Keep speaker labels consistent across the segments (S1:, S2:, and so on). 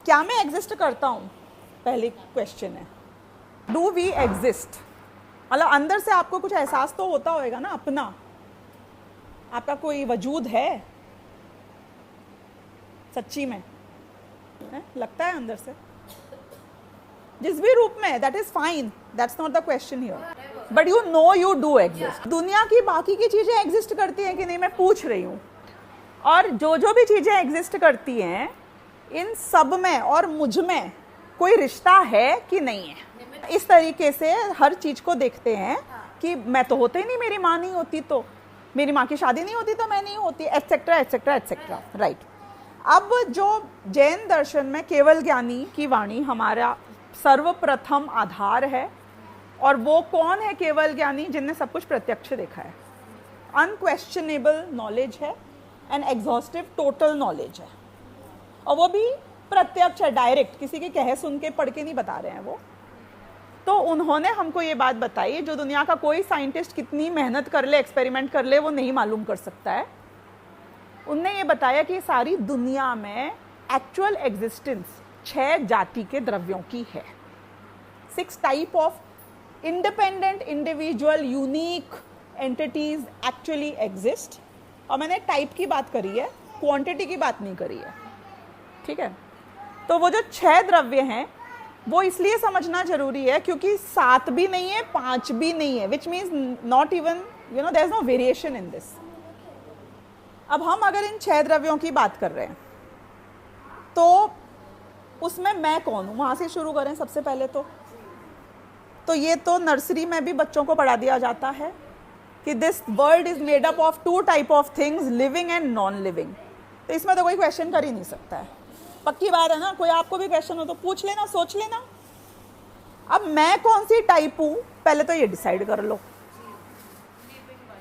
S1: क्या मैं एग्जिस्ट करता हूँ? पहली क्वेश्चन है, डू वी एग्जिस्ट? मतलब अंदर से आपको कुछ एहसास तो होता होगा ना अपना, आपका कोई वजूद है सच्ची में है? लगता है अंदर से जिस भी रूप में, that is fine, that's not the question here, but you know you do exist. दुनिया की बाकी की चीजें एग्जिस्ट करती हैं कि नहीं, मैं पूछ रही हूँ। और जो जो भी चीजें एग्जिस्ट करती हैं, इन सब में और मुझ में कोई रिश्ता है कि नहीं है। इस तरीके से हर चीज को देखते हैं कि मैं तो होते ही नहीं, मेरी माँ नहीं होती तो, मेरी माँ की शादी नहीं होती तो मैं नहीं होती, एटसेट्रा एटसेट्रा एटसेट्रा, राइट। अब जो जैन दर्शन में केवल ज्ञानी की वाणी हमारा सर्वप्रथम आधार है, और वो कौन है केवल ज्ञानी? जिनने सब कुछ प्रत्यक्ष देखा है, अनक्वेश्चनेबल नॉलेज है एंड एग्जॉस्टिव टोटल नॉलेज है, और वो भी प्रत्यक्ष है, डायरेक्ट, किसी के कहे सुन के पढ़ के नहीं बता रहे हैं वो। तो उन्होंने हमको ये बात बताई जो दुनिया का कोई साइंटिस्ट कितनी मेहनत कर ले, एक्सपेरिमेंट कर ले, वो नहीं मालूम कर सकता है। उनने ये बताया कि सारी दुनिया में एक्चुअल एग्जिस्टेंस 6 जाति के द्रव्यों की है। 6 type of independent individual unique entities actually exist. और मैंने टाइप की बात करी है, क्वांटिटी की बात नहीं करी है, ठीक है। तो वो जो 6 द्रव्य हैं वो इसलिए समझना जरूरी है क्योंकि 7 भी नहीं है, 5 भी नहीं है, which means not even, you know, there is no variation in this. अब हम अगर इन 6 द्रव्यों की बात कर रहे हैं तो उसमें मैं कौन हूं, वहां से शुरू करें सबसे पहले। तो ये तो नर्सरी में भी बच्चों को पढ़ा दिया जाता है कि this world is made up of 2 type of things, living and non living. तो इसमें तो कोई क्वेश्चन कर ही नहीं सकता है, पक्की बात है ना। कोई आपको भी क्वेश्चन हो तो पूछ लेना, सोच लेना। अब मैं कौन सी टाइप हूं, पहले तो ये डिसाइड कर लो।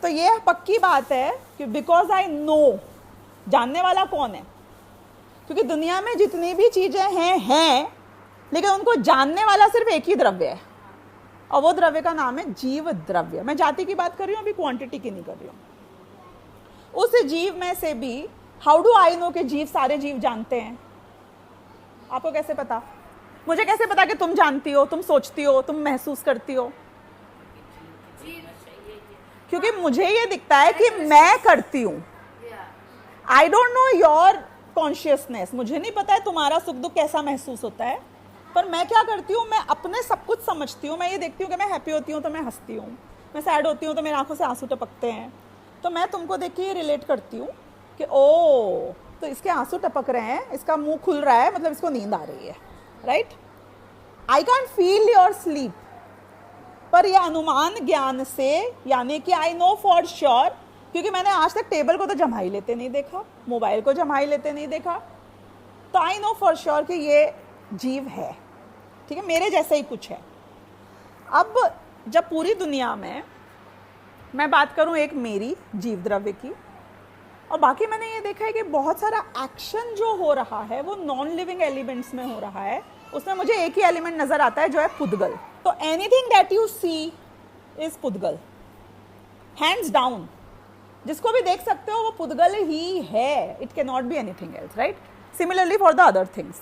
S1: तो ये पक्की बात है कि बिकॉज आई नो, जानने वाला कौन है? क्योंकि दुनिया में जितनी भी चीजें हैं लेकिन उनको जानने वाला सिर्फ एक ही द्रव्य है, और वो द्रव्य का नाम है जीव द्रव्य। मैं जाति की बात कर रही हूँ, अभी क्वांटिटी की नहीं कर रही हूँ। उस जीव में से भी हाउ डू आई नो कि जीव सारे जीव जानते हैं? आपको कैसे पता? मुझे कैसे पता कि तुम जानती हो, तुम सोचती हो, तुम महसूस करती हो? क्योंकि मुझे ये दिखता है कि मैं करती हूं। I don't know your consciousness, मुझे नहीं पता है तुम्हारा सुख दुख कैसा महसूस होता है, पर मैं क्या करती हूँ, मैं अपने सब कुछ समझती हूँ। मैं ये देखती हूँ कि मैं हैप्पी होती हूँ तो मैं हंसती हूँ, मैं सैड होती हूँ तो मेरी आंखों से आंसू टपकते हैं। तो मैं तुमको देख के ये रिलेट करती हूँ कि ओ, तो इसके आंसू टपक रहे हैं, इसका मुंह खुल रहा है, मतलब इसको नींद आ रही है, right. I can feel your sleep, पर ये अनुमान ज्ञान से, यानी कि आई नो फॉर श्योर, क्योंकि मैंने आज तक टेबल को तो जमाई लेते नहीं देखा, मोबाइल को जमाई लेते नहीं देखा, तो आई नो फॉर श्योर कि ये जीव है, ठीक है, मेरे जैसे ही कुछ है। अब जब पूरी दुनिया में मैं बात करूं एक मेरी जीव द्रव्य की, और बाकी मैंने ये देखा है कि बहुत सारा एक्शन जो हो रहा है वो नॉन लिविंग एलिमेंट्स में हो रहा है। उसमें मुझे एक ही एलिमेंट नजर आता है जो है पुद्गल। तो anything that you see is pudgal, hands down. जिसको भी देख सकते हो वो पुद्गल ही है, it can not be anything else, right. Similarly for the other things.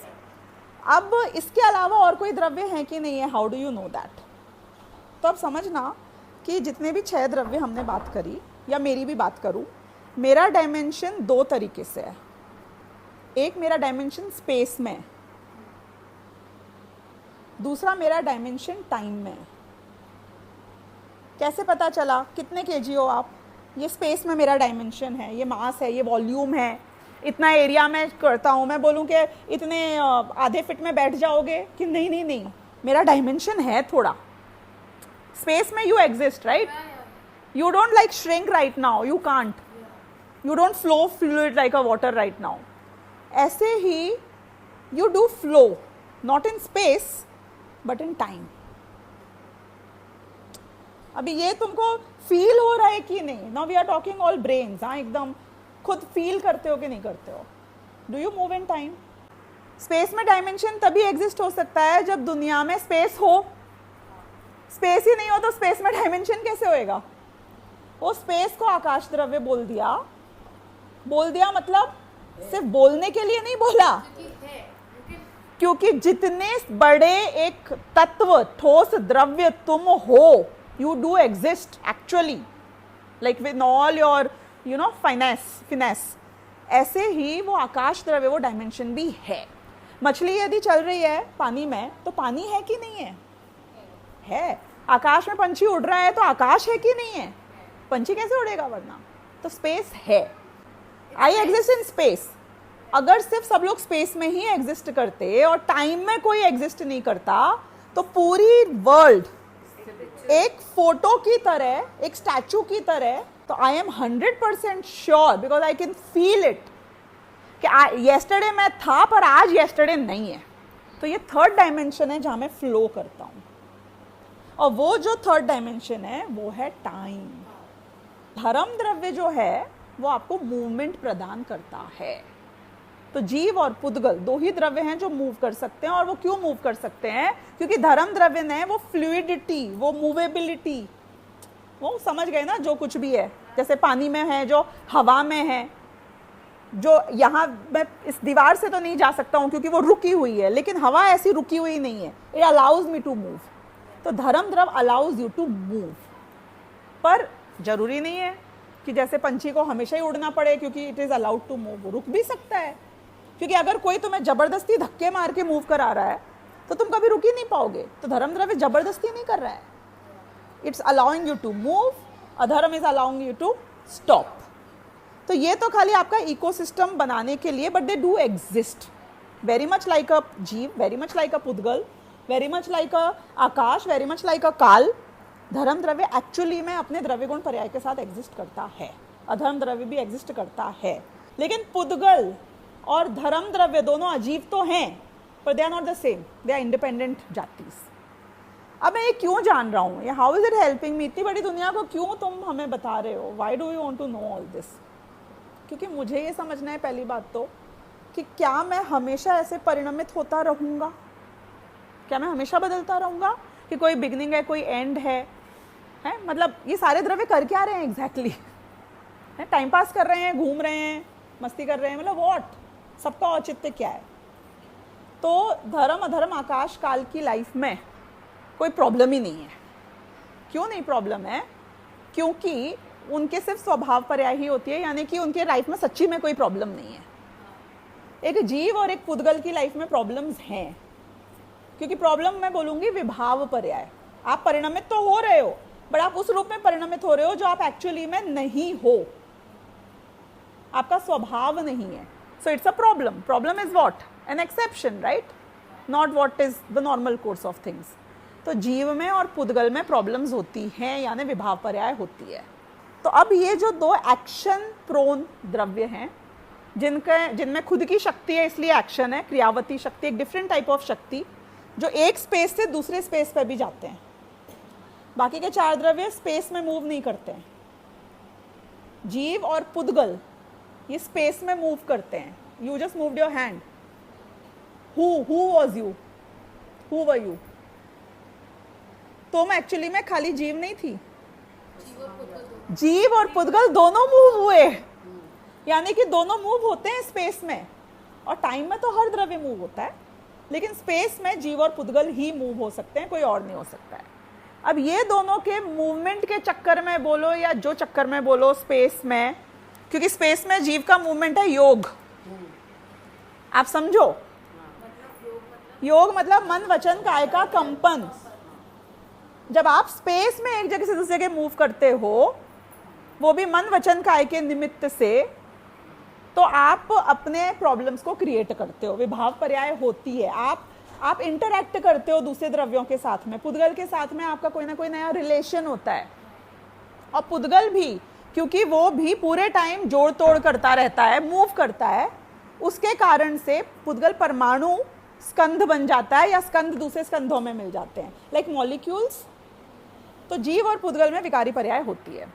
S1: अब इसके अलावा और कोई द्रव्य है कि नहीं है, how do you know that? तो अब समझना कि जितने भी 6 द्रव्य हमने बात करी, या मेरी भी बात करूं, मेरा डायमेंशन 2 तरीके से है। एक मेरा डायमेंशन स्पेस में, दूसरा मेरा डायमेंशन टाइम में। कैसे पता चला? कितने केजी हो आप? ये स्पेस में मेरा डायमेंशन है, ये मास है, ये वॉल्यूम है, इतना एरिया में करता हूँ। मैं बोलूँ कि इतने आधे फिट में बैठ जाओगे कि नहीं नहीं नहीं, मेरा डायमेंशन है थोड़ा। स्पेस में you exist, right. You don't like shrink right now, you can't, you don't flow fluid like a water right now. ऐसे ही you do flow, not in space but in time. अभी ये तुमको feel हो रहा है कि नहीं? Now we are talking all brains. हाँ, एकदम खुद फील करते हो कि नहीं करते हो? Do you move in time? Space में डायमेंशन तभी एग्जिस्ट हो सकता है जब दुनिया में स्पेस हो। स्पेस ही नहीं हो तो स्पेस में डायमेंशन कैसे होएगा? वो स्पेस को आकाश द्रव्य बोल दिया। बोल दिया मतलब सिर्फ बोलने के लिए नहीं बोला, क्योंकि जितने बड़े एक तत्व, ठोस द्रव्य तुम हो, you do exist actually, like with all your finesse, ऐसे ही वो आकाश द्रव्य, वो डायमेंशन भी है। मछली यदि चल रही है पानी में तो पानी है कि नहीं है? है। आकाश में पंछी उड़ रहा है तो आकाश है कि नहीं है? पंछी कैसे उड़ेगा वरना? तो स्पेस है। I exist in space. अगर सिर्फ सब लोग स्पेस में ही एग्जिस्ट करते और टाइम में कोई एग्जिस्ट नहीं करता तो पूरी वर्ल्ड एक फोटो की तरह, एक स्टैचू की तरह, तो I am 100% sure, because I can feel it, कि येस्टरडे मैं था पर आज येस्टरडे नहीं है। तो ये थर्ड डायमेंशन है जहां मैं फ्लो करता हूं, और वो जो थर्ड डायमेंशन है वो है टाइम। धर्म द्रव्य जो है वो आपको मूवमेंट प्रदान करता है। तो जीव और पुद्गल दो ही द्रव्य हैं जो मूव कर सकते हैं। और वो क्यों मूव कर सकते हैं? क्योंकि धर्म द्रव्य ने वो फ्लूइडिटी, वो मूवेबिलिटी, वो समझ गए ना, जो कुछ भी है, जैसे पानी में है, जो हवा में है, जो यहाँ मैं इस दीवार से तो नहीं जा सकता हूँ क्योंकि वो रुकी हुई है, लेकिन हवा ऐसी रुकी हुई नहीं है, it allows me to move. तो धर्म द्रव अलाउज यू टू मूव, पर जरूरी नहीं है कि जैसे पंछी को हमेशा ही उड़ना पड़े क्योंकि it is allowed to move. वो रुक भी सकता है, क्योंकि अगर कोई तुम्हें जबरदस्ती धक्के मार के मूव करा रहा है तो तुम कभी रुक ही नहीं पाओगे। तो धर्म द्रव्य जबरदस्ती नहीं कर रहा है, it's allowing you to move, adharma is allowing you to stop. तो ये तो खाली आपका इकोसिस्टम बनाने के लिए, but they do exist very much like a jiva, very much like a pudgal, very much like a akash, very much like a kal. धर्म द्रव्य एक्चुअली में अपने द्रव्य गुण पर्याय के साथ एग्जिस्ट करता है, अधर्म द्रव्य भी एग्जिस्ट करता है। लेकिन पुद्गल और धर्म द्रव्य दोनों अजीब तो हैं, पर they are not the same, they are independent जातीज। अब मैं ये क्यों जान रहा हूँ, ये how is it helping me? इतनी बड़ी दुनिया को क्यों तुम हमें बता रहे हो? Why do you want to know all this? क्योंकि मुझे ये समझना है पहली बात तो, कि क्या मैं हमेशा ऐसे परिणमित होता रहूँगा? क्या मैं हमेशा बदलता रहूँगा कि कोई बिगनिंग है, कोई एंड है? मतलब ये सारे द्रव्य कर क्या रहे हैं एग्जैक्टली? टाइम पास कर रहे हैं, घूम रहे हैं, मस्ती कर रहे हैं, मतलब व्हाट? सबका औचित्य क्या है? तो धर्म अधर्म आकाश काल की लाइफ में कोई प्रॉब्लम ही नहीं है। क्यों नहीं प्रॉब्लम है? क्योंकि उनके सिर्फ स्वभाव पर्याय ही होती है, यानी कि उनके लाइफ में सच्ची में कोई प्रॉब्लम नहीं है। एक जीव और एक पुद्गल की लाइफ में प्रॉब्लम्स हैं, क्योंकि प्रॉब्लम मैं बोलूंगी विभाव पर्याय। आप परिणमित तो हो रहे हो, बट आप उस रूप में परिणमित हो रहे हो जो आप एक्चुअली में नहीं हो, आपका स्वभाव नहीं है। So it's a problem. Problem is what? An exception, right? Not what is the normal course of things. तो जीव में और पुद्गल में प्रॉब्लम्स होती हैं, यानी विभाव पर्याय होती है। तो अब ये जो दो एक्शन प्रोन द्रव्य हैं, जिनमें खुद की शक्ति है इसलिए एक्शन है, क्रियावती शक्ति, एक डिफरेंट टाइप ऑफ शक्ति, जो एक स्पेस से दूसरे स्पेस पर भी जाते हैं। बाकी के चार द्रव्य स्पेस में मूव नहीं करते हैं। जीव और पुद्गल ये स्पेस में मूव करते हैं। You just moved your hand, who was you? Who were you? तुम एक्चुअली में खाली जीव नहीं थी, जीव और पुद्गल दोनों मूव हुए, यानी कि दोनों मूव होते हैं स्पेस में। और टाइम में तो हर द्रव्य मूव होता है, लेकिन स्पेस में जीव और पुद्गल ही मूव हो सकते हैं, कोई और नहीं हो सकता है। अब ये दोनों के मूवमेंट के चक्कर में बोलो या जो चक्कर में बोलो स्पेस में, क्योंकि स्पेस में जीव का मूवमेंट है योग, आप समझो। योग मतलब मन वचन काया का कंपन। जब आप स्पेस में एक जगह से दूसरी जगह मूव करते हो, वो भी मन वचन काया के निमित्त से, तो आप अपने प्रॉब्लम्स को क्रिएट करते हो, विभाव पर्याय होती है। आप इंटरैक्ट करते हो दूसरे द्रव्यों के साथ में। पुद्गल के साथ में आपका कोई ना कोई नया रिलेशन होता है, और पुद्गल भी, क्योंकि वो भी पूरे टाइम जोड़ तोड़ करता रहता है, मूव करता है, उसके कारण से पुद्गल परमाणु स्कंध बन जाता है, या स्कंध दूसरे स्कंधों में मिल जाते हैं, लाइक मॉलिक्यूल्स। तो जीव और पुद्गल में विकारी पर्याय होती है।